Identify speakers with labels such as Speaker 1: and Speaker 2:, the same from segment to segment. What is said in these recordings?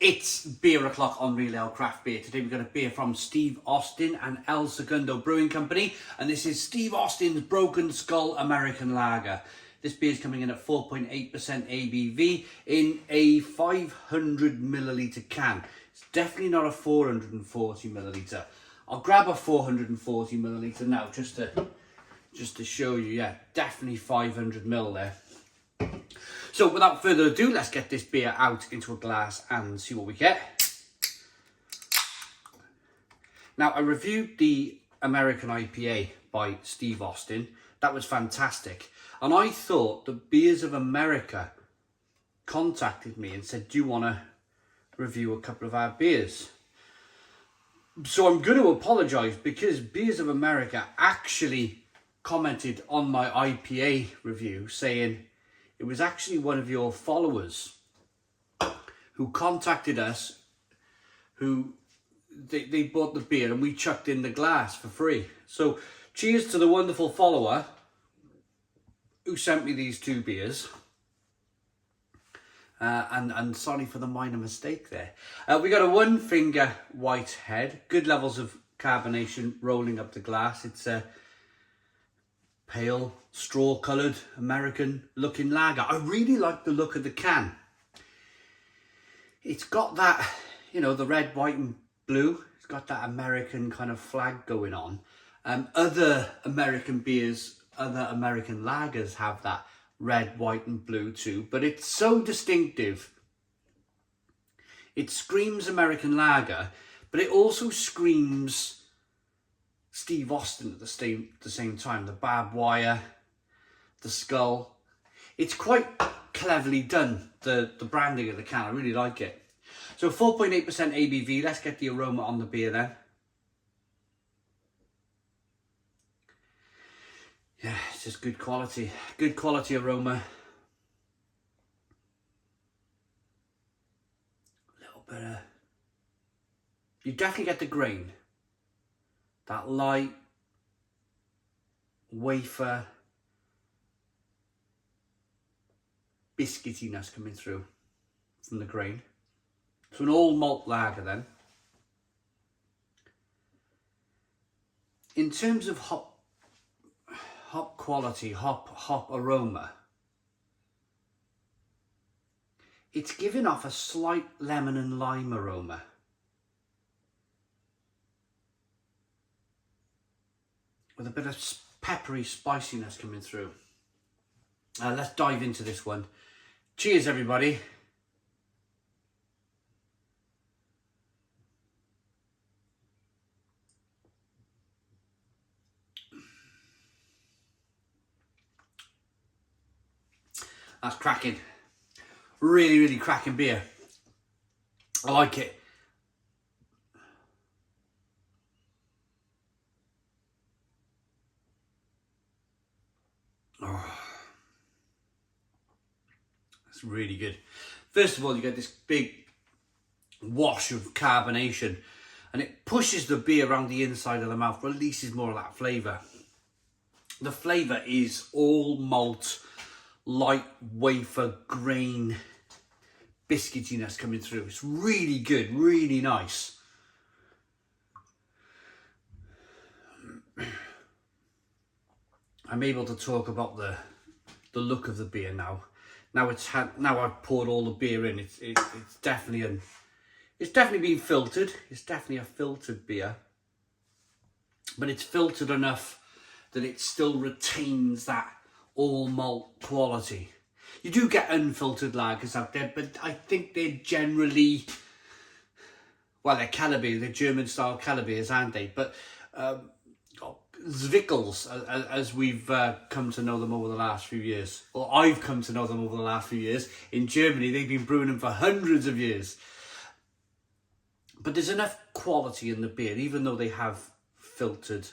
Speaker 1: It's beer o'clock on Real Ale Craft Beer. Today we've got a beer from Steve Austin and Segundo Brewing Company, and this is Steve Austin's Broken Skull American Lager. This beer is coming in at 4.8% ABV in a 500 milliliter can. It's definitely not a 440 milliliter. I'll grab a 440 milliliter now just to show you. Yeah, definitely 500 ml there. So without further ado, let's get this beer out into a glass and see what we get. Now, I reviewed the American IPA by Steve Austin. That was fantastic. And I thought the Beers of America contacted me and said, do you want to review a couple of our beers? So I'm going to apologise because Beers of America actually commented on my IPA review saying, it was actually one of your followers who contacted us, who they bought the beer and we chucked in the glass for free. So cheers to the wonderful follower who sent me these two beers. And sorry for the minor mistake there. We got a one finger white head, good levels of carbonation rolling up the glass. It's a pale, straw-coloured, American-looking lager. I really like the look of the can. It's got that, you know, the red, white and blue. It's got that American kind of flag going on. Other American beers, other American lagers have that red, white and blue too. But it's so distinctive. It screams American lager, but it also screams Steve Austin at the same time. The barbed wire, the skull. It's quite cleverly done, the branding of the can. I really like it. So 4.8% ABV. Let's get the aroma on the beer then. Yeah, it's just good quality aroma. A little bit of... You definitely get the grain. That light wafer biscuitiness coming through from the grain. So an all malt lager then. In terms of hop quality, hop aroma, it's giving off a slight lemon and lime aroma. With a bit of peppery spiciness coming through. Let's dive into this one. Cheers, everybody. That's cracking. Really, really cracking beer. I like it. Oh, that's really good. First of all, you get this big wash of carbonation and it pushes the beer around the inside of the mouth, releases more of that flavour. The flavour is all malt, light wafer grain biscuitiness coming through. It's really good, really nice. I'm able to talk about the look of the beer now. Now I've poured all the beer in. It's definitely been filtered. It's definitely a filtered beer, but it's filtered enough that it still retains that all malt quality. You do get unfiltered lagers out there, but I think they're generally, well, they're Calabier, they're German style Calabiers, aren't they? But Zwickels, as we've come to know them over the last few years, or I've come to know them over the last few years. In Germany, they've been brewing them for hundreds of years. But there's enough quality in the beer, even though they have filtered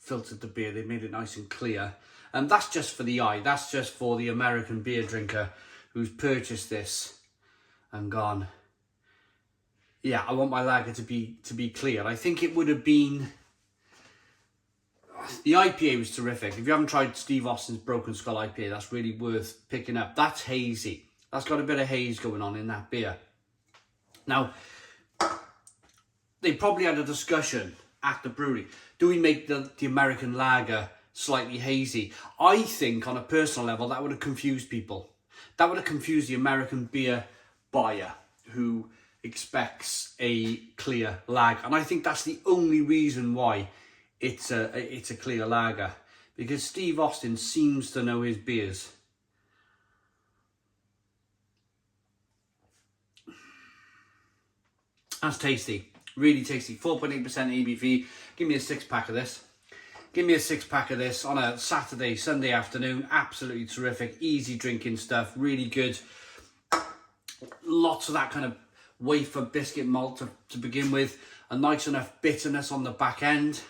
Speaker 1: the beer. They made it nice and clear. And that's just for the eye. That's just for the American beer drinker who's purchased this and gone, yeah, I want my lager to be clear. I think it would have been... The IPA was terrific. If you haven't tried Steve Austin's Broken Skull IPA, that's really worth picking up. That's hazy. That's got a bit of haze going on in that beer. Now, they probably had a discussion at the brewery. Do we make the American lager slightly hazy? I think on a personal level that would have confused people. That would have confused the American beer buyer who expects a clear lager. And I think that's the only reason why it's a clear lager. Because Steve Austin seems to know his beers. That's tasty. Really tasty. 4.8% ABV. Give me a 6-pack of this. Give me a 6-pack of this on a Saturday, Sunday afternoon. Absolutely terrific. Easy drinking stuff. Really good. Lots of that kind of wafer biscuit malt to begin with. A nice enough bitterness on the back end.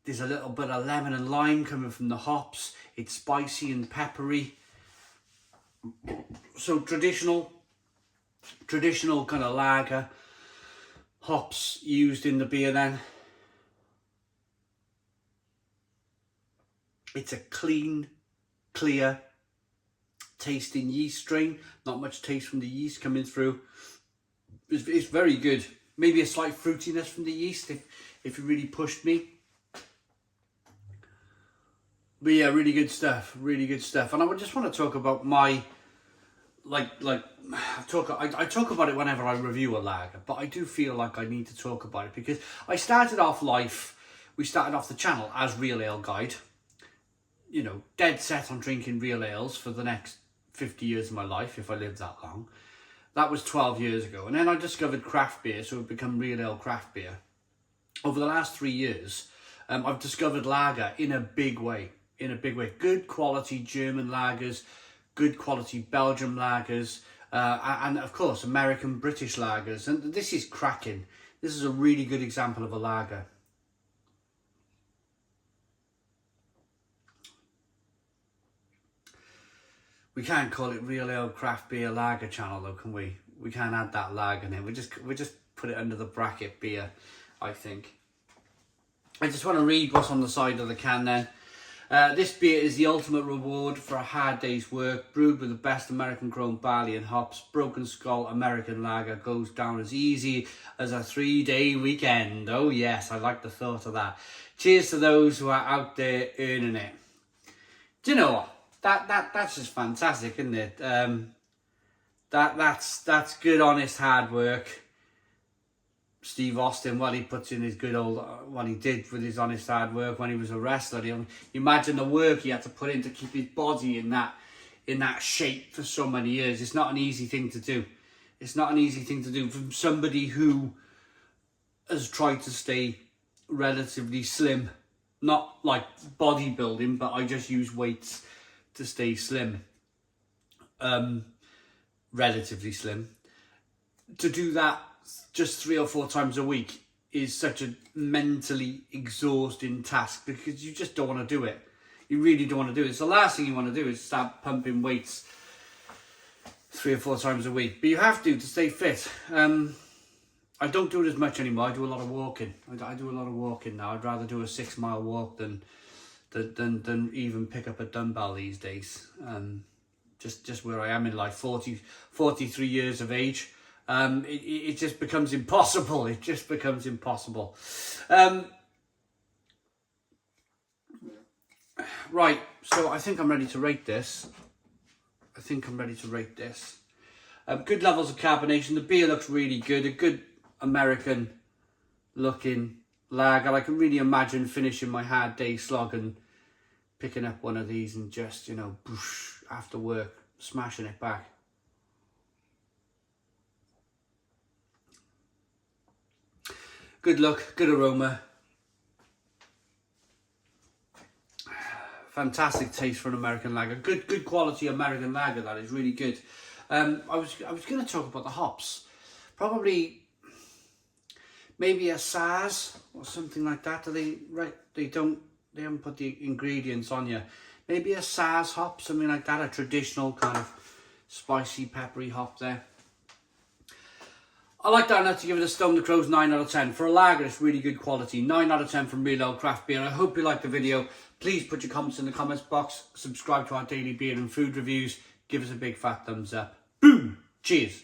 Speaker 1: There's a little bit of lemon and lime coming from the hops. It's spicy and peppery. So traditional kind of lager. Hops used in the beer then. It's a clean, clear tasting yeast strain. Not much taste from the yeast coming through. It's very good. Maybe a slight fruitiness from the yeast if it really pushed me. But yeah, really good stuff. Really good stuff. And I just want to talk about my I talk about it whenever I review a lager, but I do feel like I need to talk about it because we started off the channel as Real Ale Guide, you know, dead set on drinking real ales for the next 50 years of my life, if I live that long. That was 12 years ago. And then I discovered craft beer, so it became Real Ale Craft Beer. Over the last 3 years, I've discovered lager in a big way. Good quality German lagers, good quality Belgian lagers, and of course American British lagers. And this is cracking. This is a really good example of a lager. We can't call it Real Ale Craft Beer Lager channel though, can we? We can't add that lager in. We just put it under the bracket beer, I think. I just want to read what's on the side of the can then. This beer is the ultimate reward for a hard day's work. Brewed with the best American grown barley and hops, Broken Skull American Lager goes down as easy as a 3-day weekend. Oh yes, I like the thought of that. Cheers to those who are out there earning it. Do you know what? That's just fantastic, isn't it? That's good, honest, hard work. Steve Austin, what he puts in his good old, what he did with his honest hard work when he was a wrestler. You imagine the work he had to put in to keep his body in that shape for so many years. It's not an easy thing to do. It's not an easy thing to do from somebody who has tried to stay relatively slim. Not like bodybuilding, but I just use weights to stay slim. Relatively slim. To do that just 3 or 4 times a week is such a mentally exhausting task because you just don't want to do it. You really don't want to do it. It's the last thing you want to do is start pumping weights 3 or 4 times a week. But you have to stay fit. I don't do it as much anymore. I do a lot of walking. I do a lot of walking now. I'd rather do a 6-mile walk than even pick up a dumbbell these days. Just where I am in life, 43 years of age. It just becomes impossible. It just becomes impossible. Right, so I think I'm ready to rate this. Good levels of carbonation. The beer looks really good. A good American looking lager. I can really imagine finishing my hard day slog and picking up one of these and just, you know, boosh, after work, smashing it back. Good look, good aroma. Fantastic taste for an American lager. Good quality American lager, that is really good. I was going to talk about the hops. Probably maybe a Saaz or something like that. They haven't put the ingredients on you. Maybe a Saaz hop, something like that, a traditional kind of spicy, peppery hop there. I like that enough to give it a Stone the Crows 9 out of 10. For a lager, it's really good quality. 9 out of 10 from Real Ale Craft Beer. I hope you liked the video. Please put your comments in the comments box. Subscribe to our daily beer and food reviews. Give us a big fat thumbs up. Boom! Cheers!